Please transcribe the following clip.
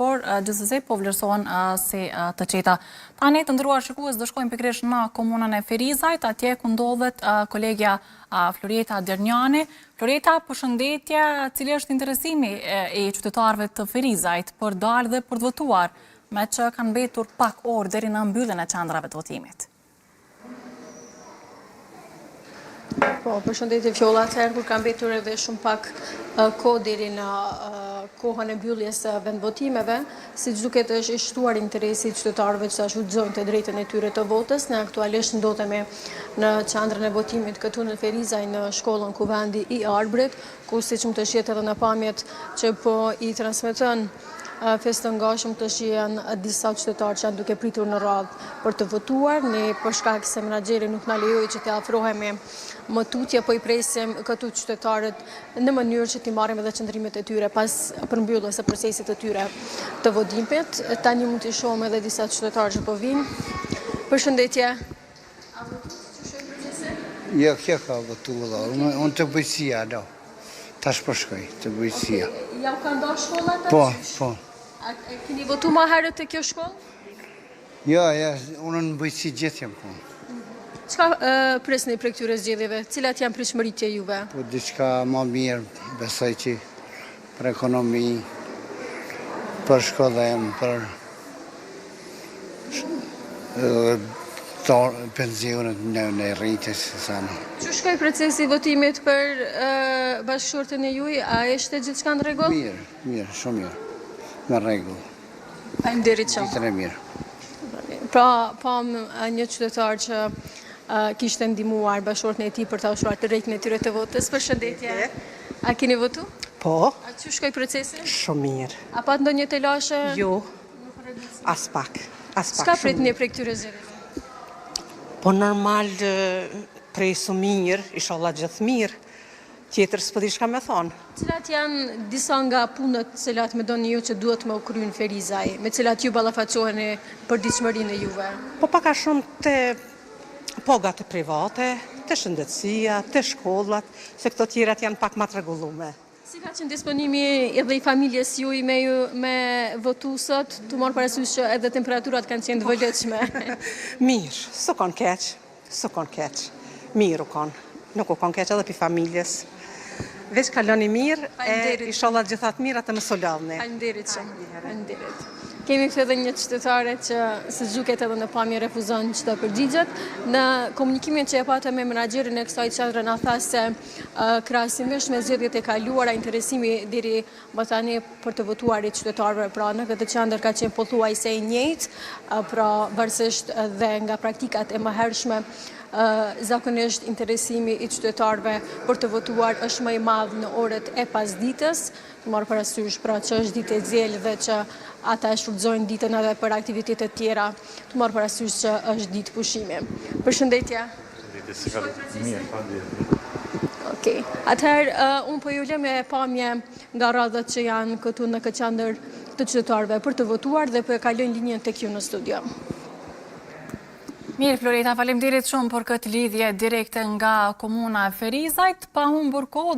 por gjithsesi po vlerësohen si të qeta. Tani të nderuar shikues, do shkojmë pikërisht në komunën e Ferizajt, atje ku ndodhet kolegja Florieta Dernjani. Florieta, përshëndetje, cili është interesimi i qytetarëve të Ferizajt për dalë dhe për të votuar, me që kanë mbetur pak orë deri në mbylljen e qendrave të votimit? Po, përshëndetje Fjolla, atëherë kur kam mbetur edhe shumë pak kohë deri në kohën e mbylljes së vendvotimeve, siç duket është i shtuar interesi i qytetarëve që ta shfrytëzojnë të drejtën e tyre të votës. Ne aktualisht ndodhemi në qendrën e votimit këtu në Ferizaj, në shkollën Kuvendi i Arbrit, ku siç mund të shihet edhe në pamjet që po i transmeton festë të ngashëm të shihen disa qytetarë që janë duke pritur në radhë për të votuar. Ne për shkak se menaxheri nuk na lejoi që të afrohemi më tutje, po i presim këtu qytetarët në mënyrë që t'i marrim edhe qëndrimet e tyre pas përmbylljes së procesit të tyre të votimit. Tani mund t'i shohim edhe disa qytetarë që po vinë. Përshëndetje. Jo, kjo ka votuar. Unë të bujësia, do. Tash po shkoj, të bujësia. Ja u ka ndarë shkolla të? Po. A keni votu më herët të kjo shkollë? Jo, unë në bujësi gjithë jam po. Çka presni për këtyre zgjedhjeve? Cilat janë pritshmëritë juve? Po diçka më mirë, besoj që për ekonomi, për shkollën, për pensionet në rritës. Që shkoj procesi votimit për bashkëshortën e juaj? A ishte gjithçka në rregull? Mirë, shumë mirë. Në rregull. Faleminderit shumë. Gjithë e mirë. Pra, pam një qytetar që kishte ndihmuar bashkëshortën e tij për ta ushtruar të drejtën e tyre të votës. Përshëndetje. A keni votu? Po. A që shkoj procesi? Shumë mirë. A pat ndonjë telashe? Jo. As pak. Çka pritni për këtyre zgjedhjeve? Po normal presu mirë, inshallah gjithë mirë. Tjetër s'po di çka me thonë. Cilat janë disa nga punët cilat mendoni ju që duhet me u kryer në Ferizaj, me cilat ju ballafaqoheni për ditëshmërinë e juve? Po pak a shumë te pogat e private, te shëndetësia, te shkollat, se këto tjerat janë pak më të rregullume. Si ka qenë disponimi edhe i familjes juaj me votu sot, të marrë parasysh që edhe temperaturat kanë qenë të vëllëçme? Mirë, s'u kon keq. Mirë u kon. Nuk u kon keq edhe pi familjes. Veç kaloni mirë, inshallah gjithat mirë atë më solavni. Faleminderit shumë. Faleminderit. Kemi këtu edhe një qytetare që së gjuket edhe në pamje refuzon që të përgjigjet. Në komunikimin që e pata me menaxherin e kësaj qendre na tha se krahasimisht me zgjedhjet e kaluara, interesimi deri më tani për të votuar i qytetarëve pra në këtë qendër ka qenë pothuajse i njëjtë, pra varësisht dhe nga praktikat e mëhershme. Zakonisht interesimi i qytetarëve për të votuar është më i madh në orët e pasdites, të marrë parasysh pra që është ditë e zjelë dhe që ata e shfrytëzojnë ditën edhe për aktivitete tjera, të marrë parasysh që është ditë pushimi. Përshëndetje. Okej. Atëherë unë po ju lë me pamje nga radhët që janë këtu në këtë qendër të qytetarëve për të votuar dhe po e kalojnë linjën tek ju në studio. Mirë, Florieta, faleminderit shumë për këtë lidhje direkte nga komuna e Ferizajt, pa humbur kohë.